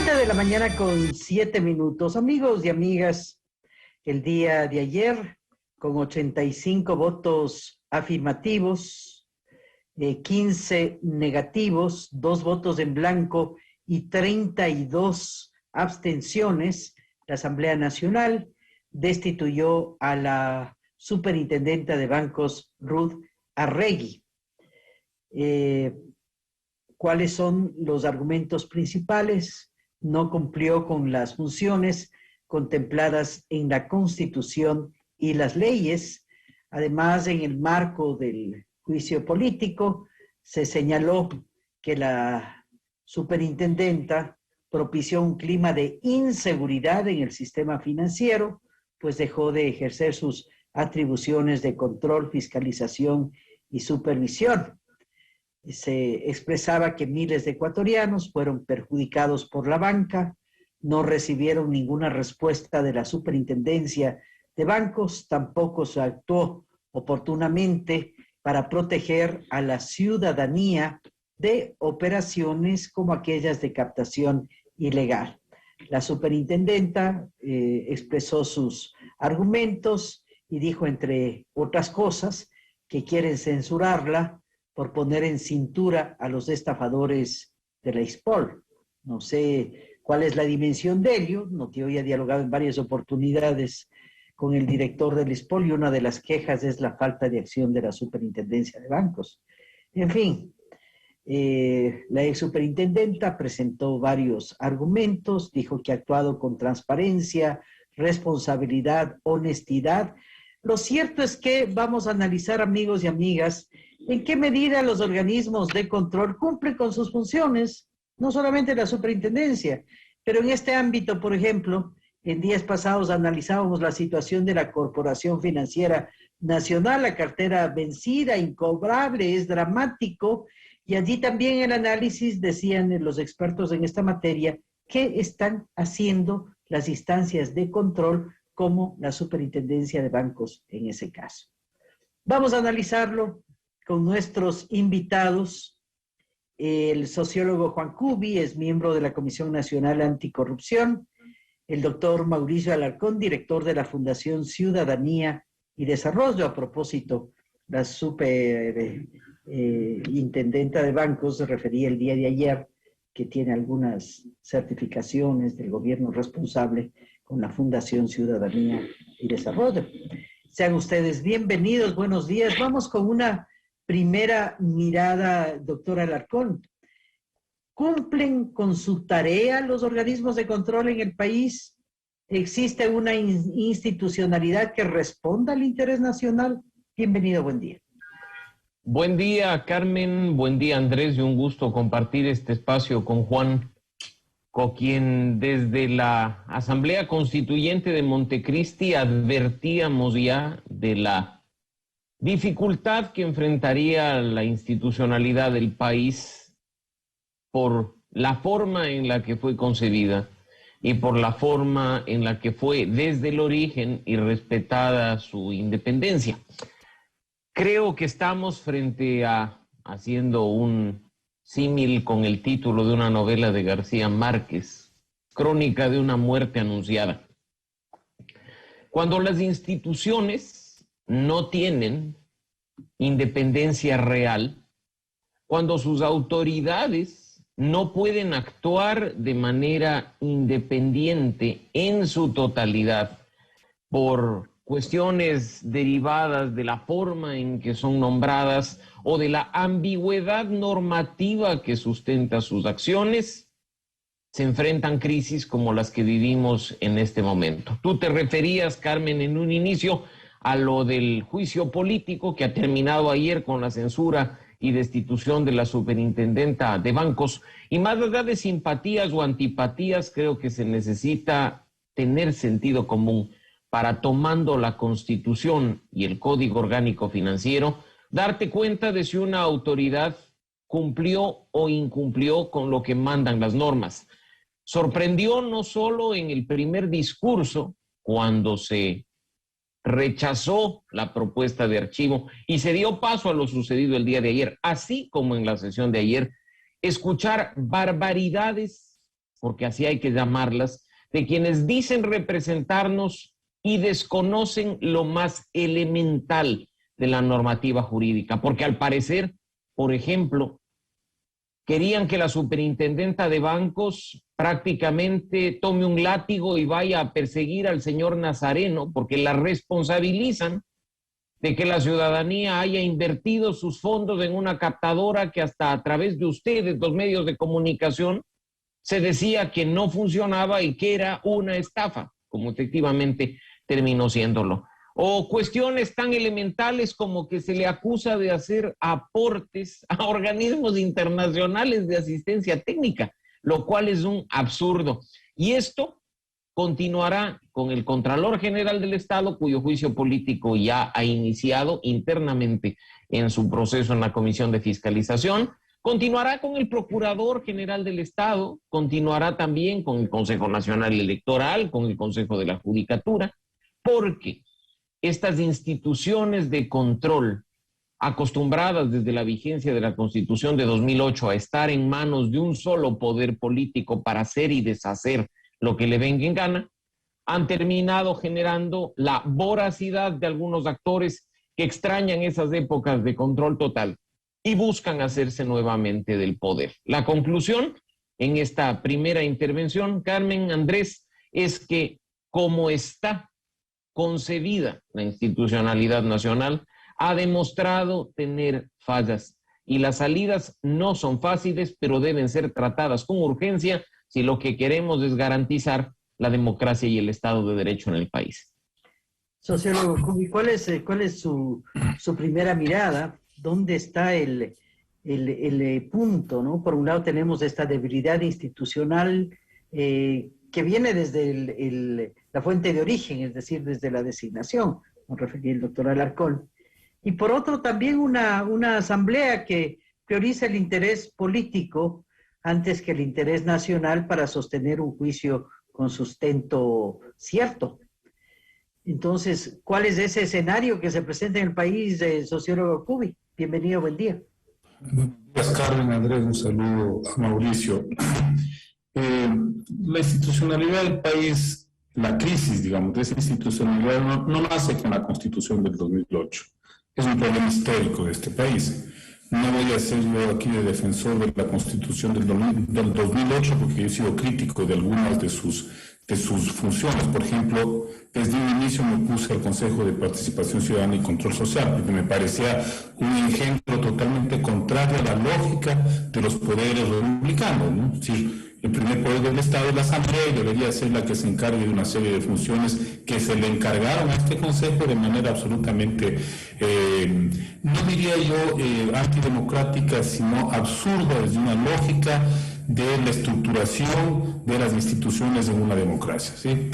7 de la mañana con 7 minutos. Amigos y amigas, el día de ayer, con 85 votos afirmativos, 15 negativos, 2 votos en blanco y 32 abstenciones, la Asamblea Nacional destituyó a la superintendenta de bancos, Ruth Arregui. ¿Cuáles son los argumentos principales? No cumplió con las funciones contempladas en la Constitución y las leyes. Además, en el marco del juicio político, se señaló que la superintendenta propició un clima de inseguridad en el sistema financiero, pues dejó de ejercer sus atribuciones de control, fiscalización y supervisión. Se expresaba que miles de ecuatorianos fueron perjudicados por la banca, no recibieron ninguna respuesta de la superintendencia de bancos, tampoco se actuó oportunamente para proteger a la ciudadanía de operaciones como aquellas de captación ilegal. La superintendenta expresó sus argumentos y dijo, entre otras cosas, que quieren censurarla por poner en cintura a los estafadores de la ISPOL. No sé cuál es la dimensión de ello, Notioy ha dialogado en varias oportunidades con el director del ISPOL y una de las quejas es la falta de acción de la superintendencia de bancos. En fin, la ex superintendenta presentó varios argumentos, dijo que ha actuado con transparencia, responsabilidad, honestidad. Lo cierto es que vamos a analizar, amigos y amigas, en qué medida los organismos de control cumplen con sus funciones, no solamente la superintendencia, pero en este ámbito, por ejemplo, en días pasados analizábamos la situación de la Corporación Financiera Nacional, la cartera vencida, incobrable, es dramático, y allí también el análisis, decían los expertos en esta materia, qué están haciendo las instancias de control como la superintendencia de bancos en ese caso. Vamos a analizarlo con nuestros invitados. El sociólogo Juan Cubi es miembro de la Comisión Nacional Anticorrupción, el doctor Mauricio Alarcón, director de la Fundación Ciudadanía y Desarrollo. A propósito, la superintendenta de bancos se refería el día de ayer que tiene algunas certificaciones del gobierno responsable con la Fundación Ciudadanía y Desarrollo. Sean ustedes bienvenidos, buenos días. Vamos con una primera mirada, doctor Alarcón. ¿Cumplen con su tarea los organismos de control en el país? ¿Existe una institucionalidad que responda al interés nacional? Bienvenido, buen día. Buen día, Carmen. Buen día, Andrés. Y un gusto compartir este espacio con Juan, con quien desde la Asamblea Constituyente de Montecristi advertíamos ya de la dificultad que enfrentaría la institucionalidad del país por la forma en la que fue concebida y por la forma en la que fue desde el origen y respetada su independencia. Creo que estamos frente a, haciendo un símil con el título de una novela de García Márquez, Crónica de una muerte anunciada. Cuando las instituciones no tienen independencia real, cuando sus autoridades no pueden actuar de manera independiente en su totalidad por cuestiones derivadas de la forma en que son nombradas o de la ambigüedad normativa que sustenta sus acciones, se enfrentan crisis como las que vivimos en este momento. Tú te referías, Carmen, en un inicio a lo del juicio político que ha terminado ayer con la censura y destitución de la superintendenta de bancos. Y más allá de simpatías o antipatías, creo que se necesita tener sentido común para, tomando la Constitución y el Código Orgánico Financiero, darte cuenta de si una autoridad cumplió o incumplió con lo que mandan las normas. Sorprendió no solo en el primer discurso, cuando se rechazó la propuesta de archivo y se dio paso a lo sucedido el día de ayer, así como en la sesión de ayer, escuchar barbaridades porque así hay que llamarlas, de quienes dicen representarnos y desconocen lo más elemental de la normativa jurídica, porque al parecer, por ejemplo, querían que la superintendenta de bancos prácticamente tome un látigo y vaya a perseguir al señor Nazareno, porque la responsabilizan de que la ciudadanía haya invertido sus fondos en una captadora que hasta a través de ustedes, los medios de comunicación, se decía que no funcionaba y que era una estafa, como efectivamente terminó siéndolo. O cuestiones tan elementales como que se le acusa de hacer aportes a organismos internacionales de asistencia técnica, lo cual es un absurdo. Y esto continuará con el Contralor General del Estado, cuyo juicio político ya ha iniciado internamente en su proceso en la Comisión de Fiscalización. Continuará con el Procurador General del Estado, continuará también con el Consejo Nacional Electoral, con el Consejo de la Judicatura, porque estas instituciones de control, acostumbradas desde la vigencia de la Constitución de 2008 a estar en manos de un solo poder político para hacer y deshacer lo que le venga en gana, han terminado generando la voracidad de algunos actores que extrañan esas épocas de control total y buscan hacerse nuevamente del poder. La conclusión en esta primera intervención, Carmen, Andrés, es que como está concebida la institucionalidad nacional, ha demostrado tener fallas y las salidas no son fáciles, pero deben ser tratadas con urgencia si lo que queremos es garantizar la democracia y el Estado de Derecho en el país. Sociólogo Cubi, ¿cuál es su primera mirada? ¿Dónde está el punto, ¿no? Por un lado tenemos esta debilidad institucional que viene desde la fuente de origen, es decir, desde la designación, como refería el doctor Alarcón. Y por otro, también una asamblea que prioriza el interés político antes que el interés nacional para sostener un juicio con sustento cierto. Entonces, ¿cuál es ese escenario que se presenta en el país, sociólogo Cubi? Bienvenido, buen día. Buenos días, Carmen, Andrés, un saludo a Mauricio. La institucionalidad del país, la crisis, digamos, de esa institucionalidad no nace con la Constitución del 2008. Es un problema histórico de este país. No voy a ser yo aquí de defensor de la Constitución del 2008 porque yo he sido crítico de algunas de sus funciones. Por ejemplo, desde un inicio me puse al Consejo de Participación Ciudadana y Control Social porque me parecía un ejemplo totalmente contrario a la lógica de los poderes republicanos, ¿no? Es decir, el primer poder del Estado es la Asamblea y debería ser la que se encargue de una serie de funciones que se le encargaron a este Consejo de manera absolutamente, no diría yo antidemocrática, sino absurda desde una lógica de la estructuración de las instituciones en una democracia, ¿sí?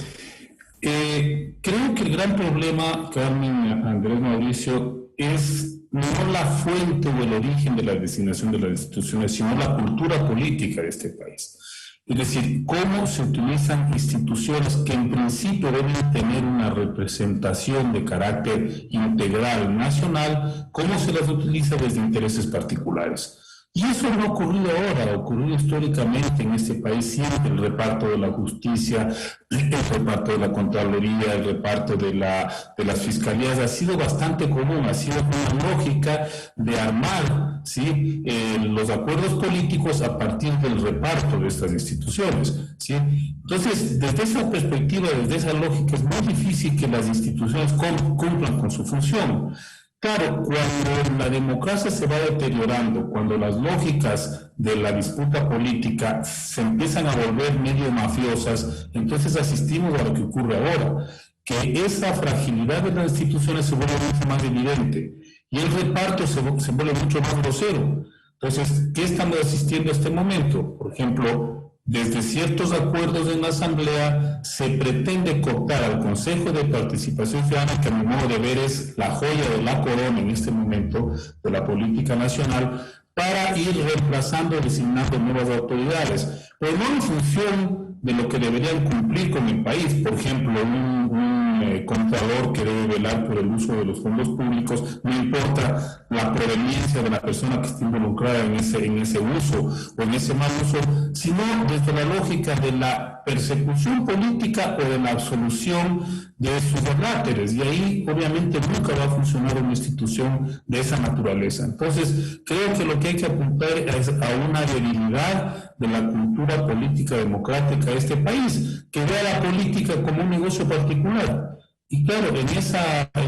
Creo que el gran problema, Carmen, Andrés, Mauricio, es no la fuente o el origen de la designación de las instituciones, sino la cultura política de este país. Es decir, cómo se utilizan instituciones que en principio deben tener una representación de carácter integral nacional, cómo se las utiliza desde intereses particulares. Y eso no ha ocurrido ahora, ha ocurrido históricamente en este país siempre. El reparto de la justicia, el reparto de la Contraloría, el reparto de las fiscalías ha sido bastante común, ha sido una lógica de armar, ¿sí?, los acuerdos políticos a partir del reparto de estas instituciones, ¿sí? Entonces, desde esa perspectiva, desde esa lógica, es muy difícil que las instituciones cumplan con su función. Claro, cuando la democracia se va deteriorando, cuando las lógicas de la disputa política se empiezan a volver medio mafiosas, entonces asistimos a lo que ocurre ahora, que esa fragilidad de las instituciones se vuelve mucho más evidente y el reparto se vuelve mucho más grosero. Entonces, ¿qué estamos asistiendo a este momento? Por ejemplo, desde ciertos acuerdos en la Asamblea se pretende cooptar al Consejo de Participación Ciudadana, que a mi modo de ver es la joya de la corona en este momento de la política nacional, para ir reemplazando, designando nuevas autoridades, pero no en función de lo que deberían cumplir con el país. Por ejemplo, un contador que debe velar por el uso de los fondos públicos, no importa la proveniencia de la persona que esté involucrada en ese uso o en ese mal uso, sino desde la lógica de la persecución política o de la absolución de sus adláteres. Y ahí obviamente nunca va a funcionar una institución de esa naturaleza. Entonces, creo que lo que hay que apuntar es a una debilidad de la cultura política democrática de este país, que vea la política como un negocio particular. Y claro, en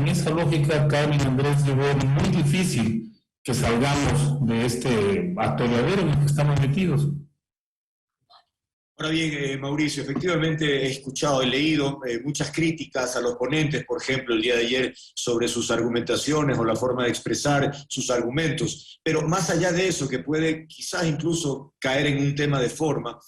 esa lógica, Carmen, Andrés, yo veo muy difícil que salgamos de este atolladero en el que estamos metidos. Ahora bien, Mauricio, efectivamente he escuchado, he leído muchas críticas a los ponentes, por ejemplo, el día de ayer, sobre sus argumentaciones o la forma de expresar sus argumentos. Pero más allá de eso, que puede quizás incluso caer en un tema de forma,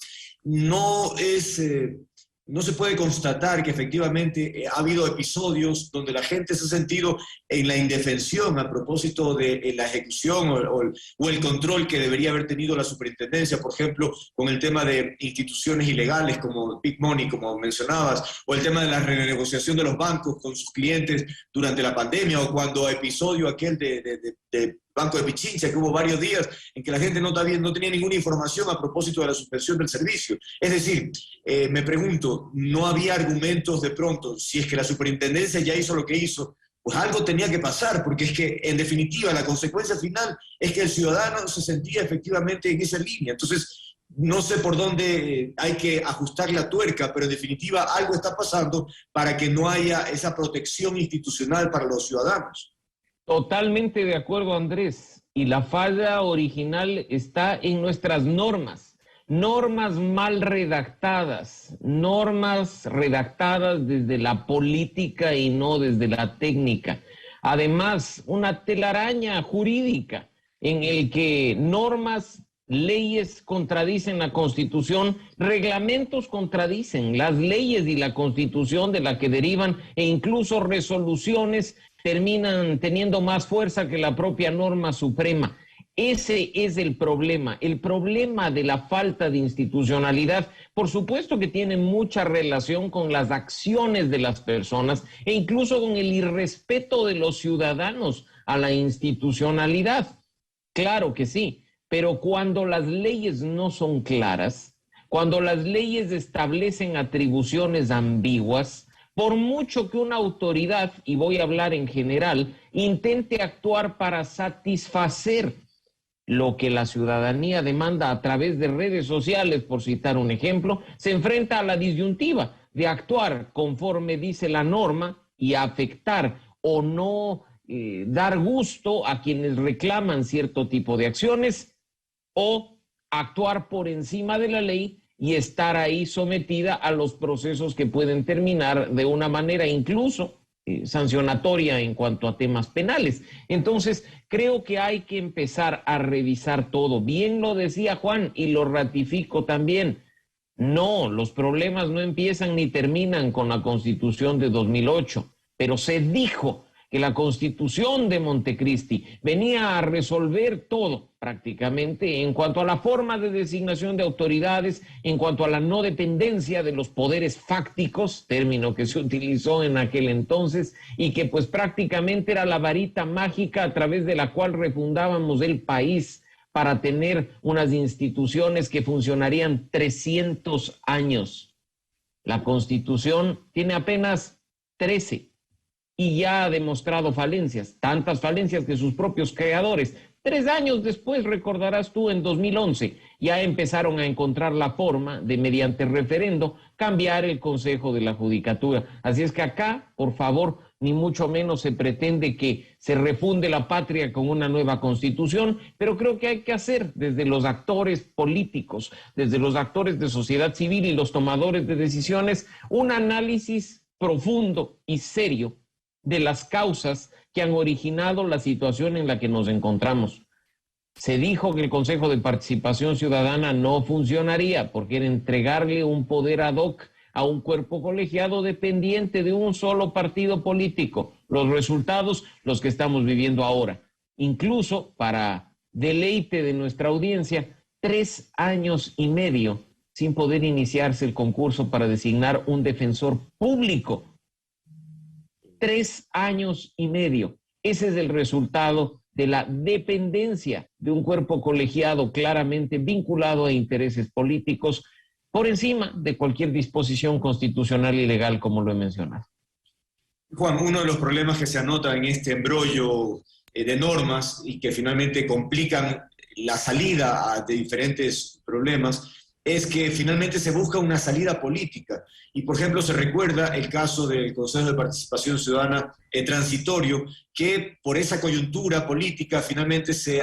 no se puede constatar que efectivamente ha habido episodios donde la gente se ha sentido en la indefensión a propósito de la ejecución o el control que debería haber tenido la superintendencia, por ejemplo, con el tema de instituciones ilegales como Big Money, como mencionabas, o el tema de la renegociación de los bancos con sus clientes durante la pandemia, o cuando episodio aquel de Banco de Pichincha, que hubo varios días en que la gente no tenía ninguna información a propósito de la suspensión del servicio. Es decir, me pregunto, ¿no había argumentos de pronto? Si es que la superintendencia ya hizo lo que hizo, pues algo tenía que pasar, porque es que, en definitiva, la consecuencia final es que el ciudadano se sentía efectivamente en esa línea. Entonces, no sé por dónde hay que ajustar la tuerca, pero en definitiva algo está pasando para que no haya esa protección institucional para los ciudadanos. Totalmente de acuerdo, Andrés. Y la falla original está en nuestras normas. Normas mal redactadas, normas redactadas desde la política y no desde la técnica. Además, una telaraña jurídica en el que normas, leyes contradicen la Constitución, reglamentos contradicen las leyes y la Constitución de la que derivan, e incluso resoluciones terminan teniendo más fuerza que la propia norma suprema. Ese es el problema de la falta de institucionalidad. Por supuesto que tiene mucha relación con las acciones de las personas e incluso con el irrespeto de los ciudadanos a la institucionalidad. Claro que sí, pero cuando las leyes no son claras, cuando las leyes establecen atribuciones ambiguas, por mucho que una autoridad, y voy a hablar en general, intente actuar para satisfacer lo que la ciudadanía demanda a través de redes sociales, por citar un ejemplo, se enfrenta a la disyuntiva de actuar conforme dice la norma y afectar o no dar gusto a quienes reclaman cierto tipo de acciones, o actuar por encima de la ley y estar ahí sometida a los procesos que pueden terminar de una manera incluso sancionatoria en cuanto a temas penales. Entonces, creo que hay que empezar a revisar todo. Bien lo decía Juan y lo ratifico también. No, los problemas no empiezan ni terminan con la Constitución de 2008, pero se dijo que la Constitución de Montecristi venía a resolver todo prácticamente en cuanto a la forma de designación de autoridades, en cuanto a la no dependencia de los poderes fácticos, término que se utilizó en aquel entonces, y que pues prácticamente era la varita mágica a través de la cual refundábamos el país para tener unas instituciones que funcionarían 300 años. La Constitución tiene apenas 13 y ya ha demostrado falencias, tantas falencias que sus propios creadores, 3 años después, recordarás tú, en 2011, ya empezaron a encontrar la forma de, mediante referendo, cambiar el Consejo de la Judicatura. Así es que acá, por favor, ni mucho menos se pretende que se refunde la patria con una nueva Constitución, pero creo que hay que hacer desde los actores políticos, desde los actores de sociedad civil y los tomadores de decisiones, un análisis profundo y serio de las causas que han originado la situación en la que nos encontramos. Se dijo que el Consejo de Participación Ciudadana no funcionaría porque era entregarle un poder ad hoc a un cuerpo colegiado dependiente de un solo partido político. Los resultados, los que estamos viviendo ahora. Incluso para deleite de nuestra audiencia, 3 años y medio sin poder iniciarse el concurso para designar un defensor público. 3 años y medio. Ese es el resultado de la dependencia de un cuerpo colegiado claramente vinculado a intereses políticos por encima de cualquier disposición constitucional y legal, como lo he mencionado. Juan, uno de los problemas que se anota en este embrollo de normas y que finalmente complican la salida de diferentes problemas es que finalmente se busca una salida política. Y, por ejemplo, se recuerda el caso del Consejo de Participación Ciudadana transitorio, que por esa coyuntura política finalmente se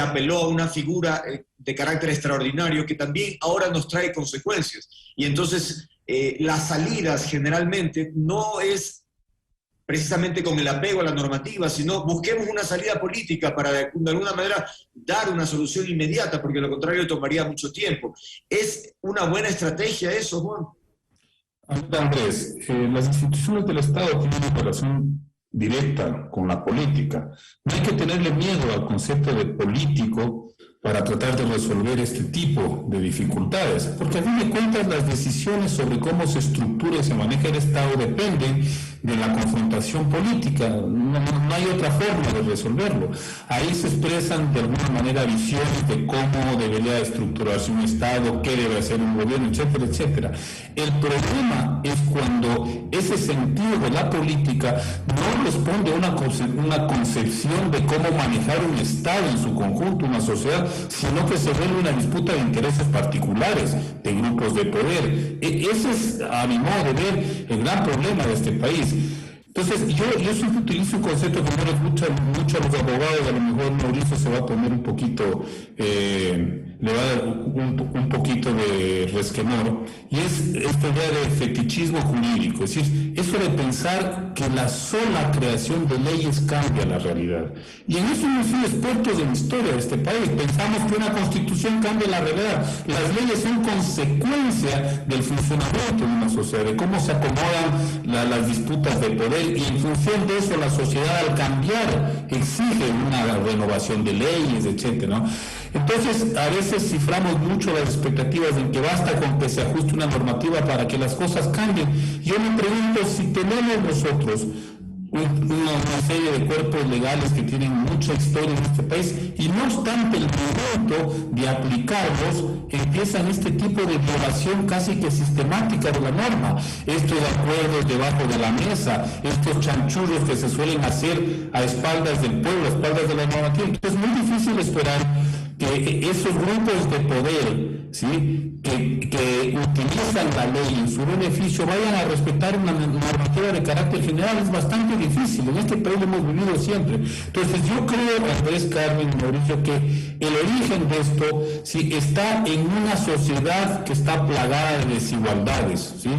apeló a una figura de carácter extraordinario que también ahora nos trae consecuencias. Y entonces las salidas generalmente no es precisamente con el apego a la normativa, sino busquemos una salida política para de alguna manera dar una solución inmediata, porque lo contrario tomaría mucho tiempo. ¿Es una buena estrategia eso, Juan? Andrés, las instituciones del Estado tienen una relación directa con la política. No hay que tenerle miedo al concepto de político para tratar de resolver este tipo de dificultades, porque a fin de cuentas las decisiones sobre cómo se estructura y se maneja el Estado dependen de la confrontación política. No hay otra forma de resolverlo. Ahí se expresan de alguna manera visiones de cómo debería estructurarse un Estado, qué debe hacer un gobierno, etcétera, etcétera. El problema es cuando ese sentido de la política no responde a una concepción de cómo manejar un Estado en su conjunto, una sociedad, sino que se vuelve una disputa de intereses particulares, de grupos de poder. Ese es, a mi modo de ver, el gran problema de este país. Entonces, yo siempre utilizo un concepto que no les gusta mucho a los abogados, a lo mejor Mauricio se va a poner un poquito, le va a dar un poquito de resquemor, y es esta idea de fetichismo jurídico, es decir, eso de pensar que la sola creación de leyes cambia la realidad. Y en eso hemos sido expertos en la historia de este país. Pensamos que una constitución cambia la realidad. Las leyes son consecuencia del funcionamiento de una sociedad, de cómo se acomodan las disputas de poder, y en función de eso la sociedad al cambiar exige una renovación de leyes, etcétera, ¿no? Entonces, a veces ciframos mucho las expectativas en que basta con que se ajuste una normativa para que las cosas cambien. Yo me pregunto si tenemos nosotros una serie de cuerpos legales que tienen mucha historia en este país y no obstante el momento de aplicarlos empiezan este tipo de violación casi que sistemática de la norma, estos acuerdos debajo de la mesa, estos chanchullos que se suelen hacer a espaldas del pueblo, a espaldas de la normativa. Entonces es muy difícil esperar que esos grupos de poder, ¿sí?, que utilizan la ley en su beneficio vayan a respetar una normativa de carácter general. Es bastante difícil, en este país lo hemos vivido siempre. Entonces yo creo, Andrés, Carmen, Mauricio, que el origen de esto, ¿sí?, está en una sociedad que está plagada de desigualdades, ¿sí?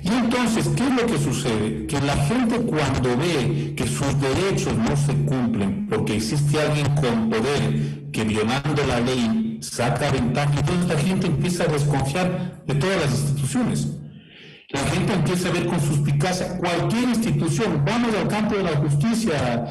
Y entonces, ¿qué es lo que sucede? Que la gente cuando ve que sus derechos no se cumplen porque existe alguien con poder que violando la ley saca ventaja, entonces la gente empieza a desconfiar de todas las instituciones. La gente empieza a ver con suspicacia cualquier institución. Vamos al campo de la justicia,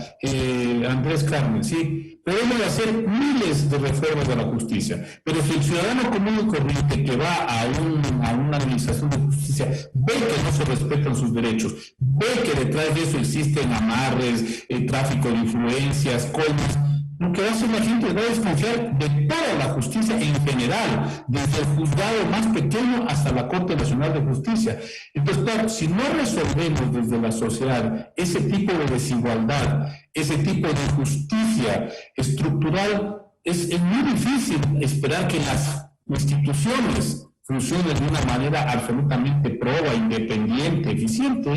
Andrés, Carmen, ¿sí? Podemos hacer miles de reformas de la justicia, pero si el ciudadano común y corriente que va a una administración de justicia ve que no se respetan sus derechos, ve que detrás de eso existen amarres, tráfico de influencias, coimas, lo que va a hacer la gente va a desconfiar de toda la justicia en general, desde el juzgado más pequeño hasta la Corte Nacional de Justicia. Entonces, claro, si no resolvemos desde la sociedad ese tipo de desigualdad, ese tipo de justicia estructural, es muy difícil esperar que las instituciones funcionen de una manera absolutamente proba, independiente, eficiente.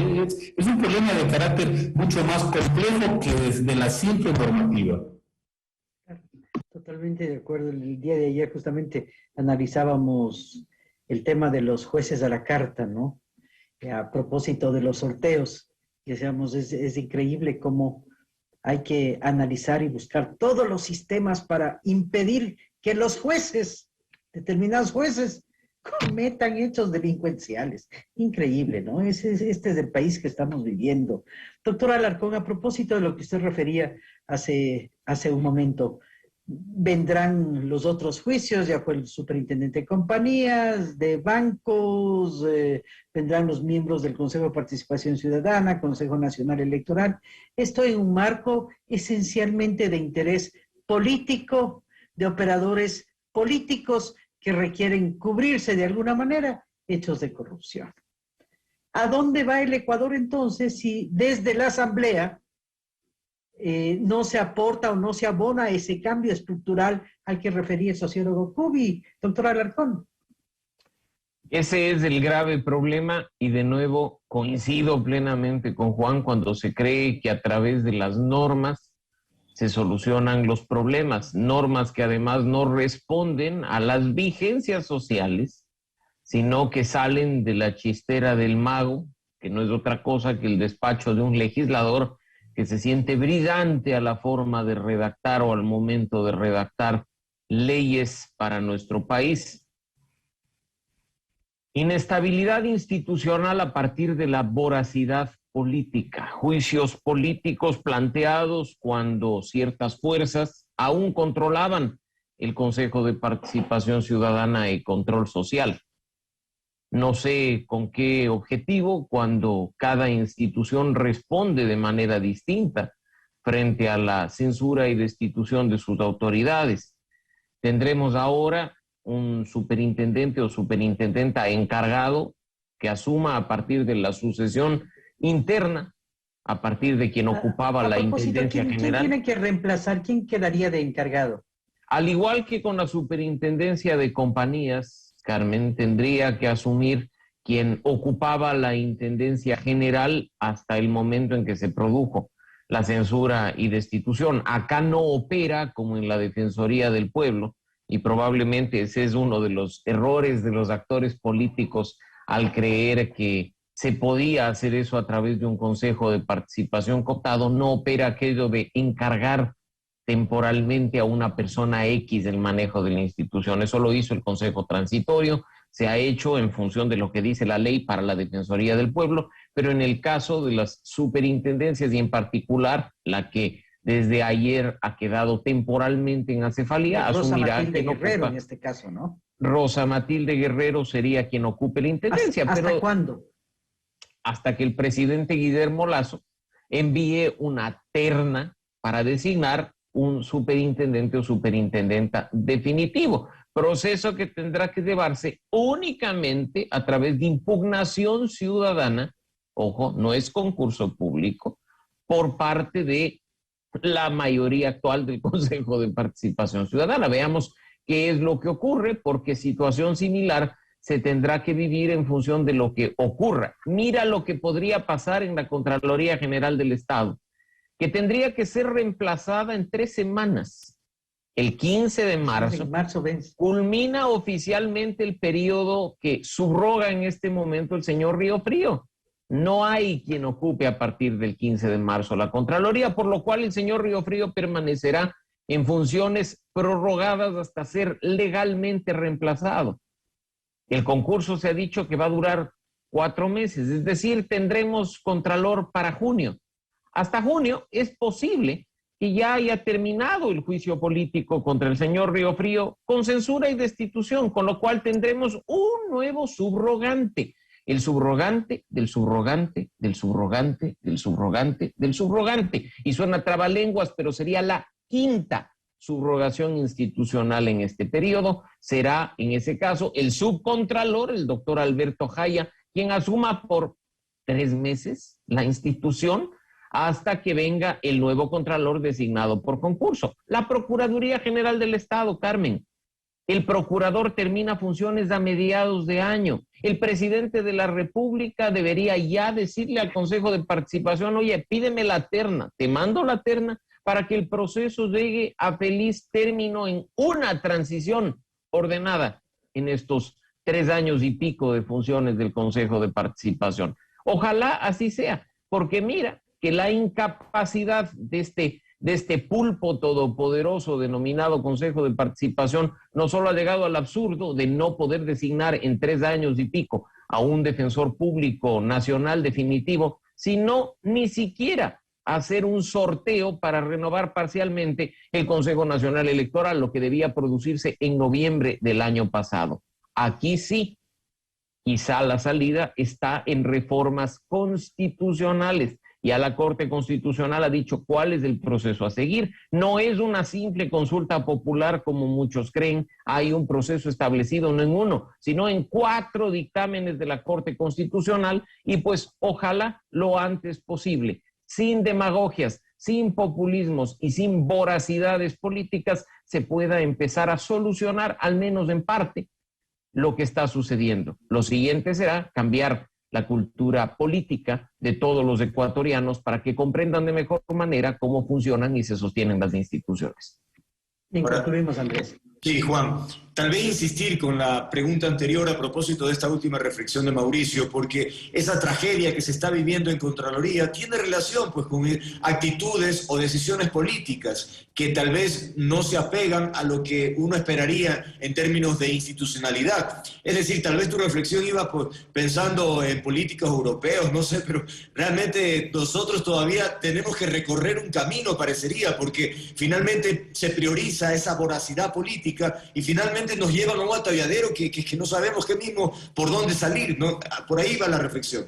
Es un problema de carácter mucho más complejo que desde la simple normativa. Totalmente de acuerdo. El día de ayer justamente analizábamos el tema de los jueces a la carta, ¿no? A propósito de los sorteos, decíamos, es increíble cómo hay que analizar y buscar todos los sistemas para impedir que los jueces, determinados jueces, cometan hechos delincuenciales. Increíble, ¿no? Este es el país que estamos viviendo. Doctor Alarcón, a propósito de lo que usted refería hace un momento, vendrán los otros juicios, ya fue el superintendente de compañías, de bancos, vendrán los miembros del Consejo de Participación Ciudadana, Consejo Nacional Electoral. Esto en un marco esencialmente de interés político, de operadores políticos que requieren cubrirse de alguna manera hechos de corrupción. ¿A dónde va el Ecuador entonces si desde la Asamblea no se aporta o no se abona ese cambio estructural al que refería el sociólogo Cubi, doctor Alarcón? Ese es el grave problema y de nuevo coincido plenamente con Juan cuando se cree que a través de las normas se solucionan los problemas, normas que además no responden a las vigencias sociales, sino que salen de la chistera del mago, que no es otra cosa que el despacho de un legislador que se siente brillante a la forma de redactar o al momento de redactar leyes para nuestro país. Inestabilidad institucional a partir de la voracidad política, juicios políticos planteados cuando ciertas fuerzas aún controlaban el Consejo de Participación Ciudadana y Control Social. No sé con qué objetivo cuando cada institución responde de manera distinta frente a la censura y destitución de sus autoridades. Tendremos ahora un superintendente o superintendenta encargado que asuma a partir de la sucesión interna, a partir de quien ocupaba la intendencia general. ¿Quién tiene que reemplazar? ¿Quién quedaría de encargado? Al igual que con la superintendencia de compañías, Carmen, tendría que asumir quien ocupaba la intendencia general hasta el momento en que se produjo la censura y destitución. Acá no opera como en la Defensoría del Pueblo y probablemente ese es uno de los errores de los actores políticos al creer que se podía hacer eso a través de un Consejo de Participación cooptado. No opera aquello de encargar temporalmente a una persona X el manejo de la institución. Eso lo hizo el Consejo Transitorio, se ha hecho en función de lo que dice la ley para la Defensoría del Pueblo, pero en el caso de las superintendencias y en particular la que desde ayer ha quedado temporalmente en acefalía, asumirá Rosa Matilde quien Guerrero ocupa. en este caso, ¿no? Rosa Matilde Guerrero sería quien ocupe la intendencia. ¿Hasta cuándo? Hasta que el presidente Guillermo Lasso envíe una terna para designar un superintendente o superintendenta definitivo, proceso que tendrá que llevarse únicamente a través de impugnación ciudadana, ojo, no es concurso público, por parte de la mayoría actual del Consejo de Participación Ciudadana. Veamos qué es lo que ocurre, porque situación similar se tendrá que vivir en función de lo que ocurra. Mira lo que podría pasar en la Contraloría General del Estado, que tendría que ser reemplazada en 3 semanas. El 15 de marzo, culmina oficialmente el periodo que subroga en este momento el señor Río Frío. No hay quien ocupe a partir del 15 de marzo la Contraloría, por lo cual el señor Río Frío permanecerá en funciones prorrogadas hasta ser legalmente reemplazado. El concurso se ha dicho que va a durar 4 meses, es decir, tendremos Contralor para junio. Hasta junio es posible que ya haya terminado el juicio político contra el señor Río Frío con censura y destitución, con lo cual tendremos un nuevo subrogante, el subrogante del subrogante del subrogante del subrogante del subrogante. Y suena trabalenguas, pero sería la 5ª subrogación institucional en este periodo. Será, en ese caso, el subcontralor, el doctor Alberto Jaya, quien asuma por 3 meses la institución, hasta que venga el nuevo contralor designado por concurso. La Procuraduría General del Estado, Carmen. El procurador termina funciones a mediados de año. El presidente de la República debería ya decirle al Consejo de Participación, oye, pídeme la terna, te mando la terna para que el proceso llegue a feliz término en una transición ordenada en estos 3 años y pico de funciones del Consejo de Participación. Ojalá así sea, porque mira, que la incapacidad de este pulpo todopoderoso denominado Consejo de Participación no solo ha llegado al absurdo de no poder designar en 3 años y pico a un defensor público nacional definitivo, sino ni siquiera hacer un sorteo para renovar parcialmente el Consejo Nacional Electoral, lo que debía producirse en noviembre del año pasado. Aquí sí, quizá la salida está en reformas constitucionales. Ya la Corte Constitucional ha dicho cuál es el proceso a seguir. No es una simple consulta popular como muchos creen. Hay un proceso establecido no en uno, sino en 4 dictámenes de la Corte Constitucional y pues ojalá lo antes posible, sin demagogias, sin populismos y sin voracidades políticas, se pueda empezar a solucionar, al menos en parte, lo que está sucediendo. Lo siguiente será cambiar la cultura política de todos los ecuatorianos para que comprendan de mejor manera cómo funcionan y se sostienen las instituciones. Concluimos, Andrés. Sí, Juan. Tal vez insistir con la pregunta anterior a propósito de esta última reflexión de Mauricio, porque esa tragedia que se está viviendo en Contraloría tiene relación pues, con actitudes o decisiones políticas que tal vez no se apegan a lo que uno esperaría en términos de institucionalidad. Es decir, tal vez tu reflexión iba pues, pensando en políticos europeos, no sé, pero realmente nosotros todavía tenemos que recorrer un camino, parecería, porque finalmente se prioriza esa voracidad política y finalmente nos llevan a un atolladero que no sabemos qué mismo por dónde salir, ¿no? Por ahí va la reflexión.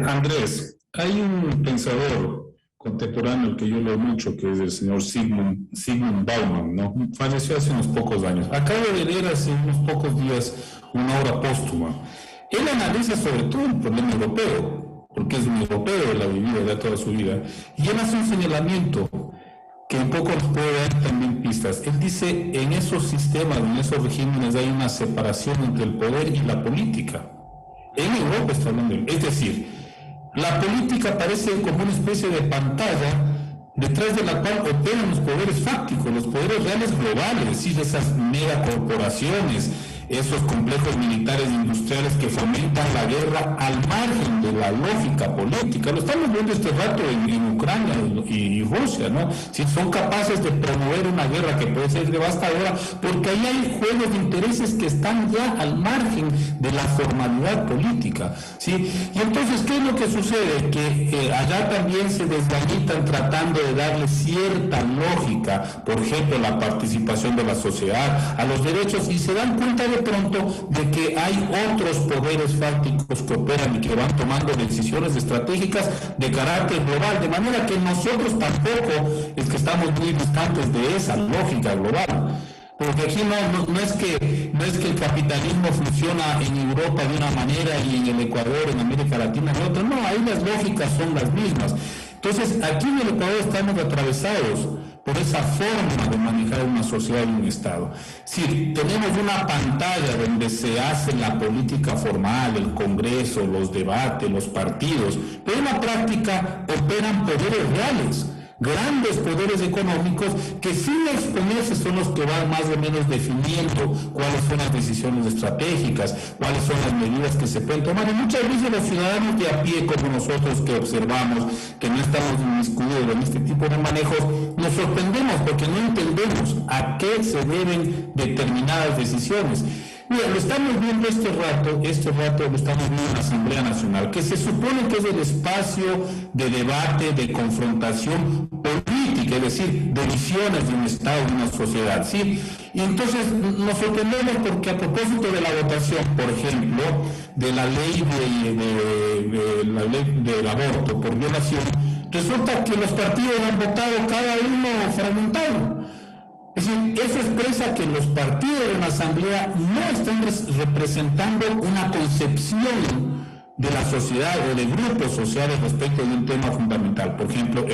Andrés, hay un pensador contemporáneo que yo leo mucho, que es el señor Zygmunt Bauman, ¿no? Falleció hace unos pocos años. Acabo de leer hace unos pocos días una obra póstuma. Él analiza sobre todo el problema europeo, porque es un europeo, él ha vivido ya toda su vida, y él hace un señalamiento que un poco nos puede dar también pistas. Él dice, en esos sistemas, en esos regímenes hay una separación entre el poder y la política. En Europa está hablando, es decir, la política parece como una especie de pantalla detrás de la cual operan los poderes fácticos, los poderes reales globales, es decir, esas megacorporaciones, esos complejos militares e industriales que fomentan la guerra al margen de la lógica política. Lo estamos viendo este rato en Ucrania y Rusia, ¿no? Si son capaces de promover una guerra que puede ser devastadora, porque ahí hay juegos de intereses que están ya al margen de la formalidad política, ¿sí? Y entonces, ¿qué es lo que sucede? Que allá también se desgañitan tratando de darle cierta lógica, por ejemplo, la participación de la sociedad, a los derechos, y se dan cuenta de pronto de que hay otros poderes fácticos que operan y que van tomando decisiones estratégicas de carácter global, de manera que nosotros tampoco es que estamos muy distantes de esa lógica global. Porque aquí no es que el capitalismo funciona en Europa de una manera y en el Ecuador, en América Latina de otra. No, ahí las lógicas son las mismas. Entonces, aquí en el Ecuador estamos atravesados por esa forma de manejar una sociedad y un Estado. Sí, tenemos una pantalla donde se hace la política formal, el Congreso, los debates, los partidos, pero en la práctica operan poderes reales, grandes poderes económicos que sin exponerse son los que van más o menos definiendo cuáles son las decisiones estratégicas, cuáles son las medidas que se pueden tomar. Y muchas veces los ciudadanos de a pie, como nosotros que observamos, que no estamos inmiscuidos en este tipo de manejos, nos sorprendemos porque no entendemos a qué se deben determinadas decisiones. Mira, lo estamos viendo este rato lo estamos viendo en la Asamblea Nacional, que se supone que es el espacio de debate, de confrontación política, es decir, de visiones de un Estado, de una sociedad, ¿sí? Y entonces nos sorprendemos porque a propósito de la votación, por ejemplo, de la ley del aborto por violación, resulta que los partidos han votado cada uno fragmentado. Es decir, eso expresa que los partidos en la Asamblea no están representando una concepción de la sociedad o de grupos sociales respecto de un tema fundamental, por ejemplo,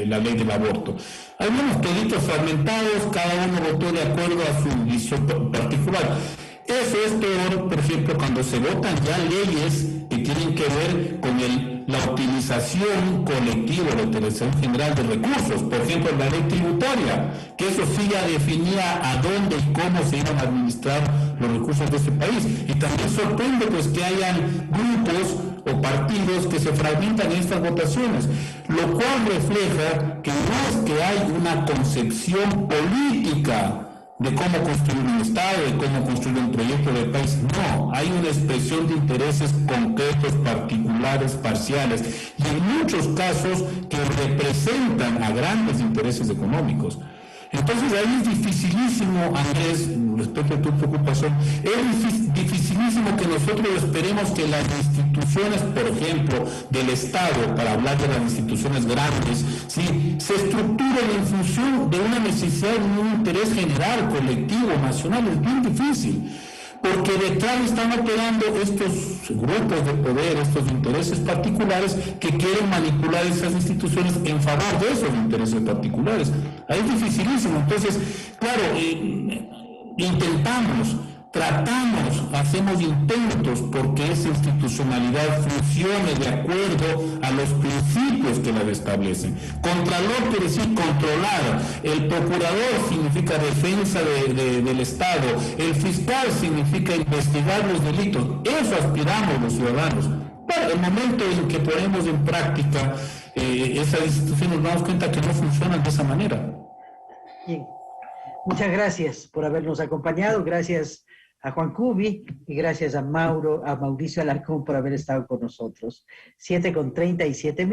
la ley del aborto. Algunos toditos fragmentados, cada uno votó de acuerdo a su visión particular. Eso es peor, por ejemplo, cuando se votan ya leyes que tienen que ver con la utilización colectiva, la utilización general de recursos, por ejemplo, la ley tributaria, que eso sí ya definía a dónde y cómo se iban a administrar los recursos de este país. Y también sorprende pues que hayan grupos o partidos que se fragmentan en estas votaciones, lo cual refleja que no es que hay una concepción política de cómo construir un Estado, de cómo construir un proyecto de país. No, hay una expresión de intereses concretos, particulares, parciales, y en muchos casos que representan a grandes intereses económicos. Entonces ahí es dificilísimo, Andrés, respecto a tu preocupación, es dificilísimo que nosotros esperemos que las instituciones, por ejemplo, del Estado, para hablar de las instituciones grandes, ¿sí?, se estructuren en función de una necesidad, de un interés general, colectivo, nacional. Es bien difícil, porque detrás están operando estos grupos de poder, estos intereses particulares que quieren manipular esas instituciones en favor de esos intereses particulares. Ahí es dificilísimo. Entonces, claro, intentamos, tratamos, hacemos intentos porque esa institucionalidad funcione de acuerdo a los principios que la establecen. Contralor quiere decir controlar, el procurador significa defensa del Estado, el fiscal significa investigar los delitos. Eso aspiramos los ciudadanos. Pero el momento en que ponemos en práctica esas instituciones nos damos cuenta que no funcionan de esa manera. Bien. Muchas gracias por habernos acompañado. Gracias a Juan Cubi y gracias a Mauricio Alarcón por haber estado con nosotros. 7:37 minutos.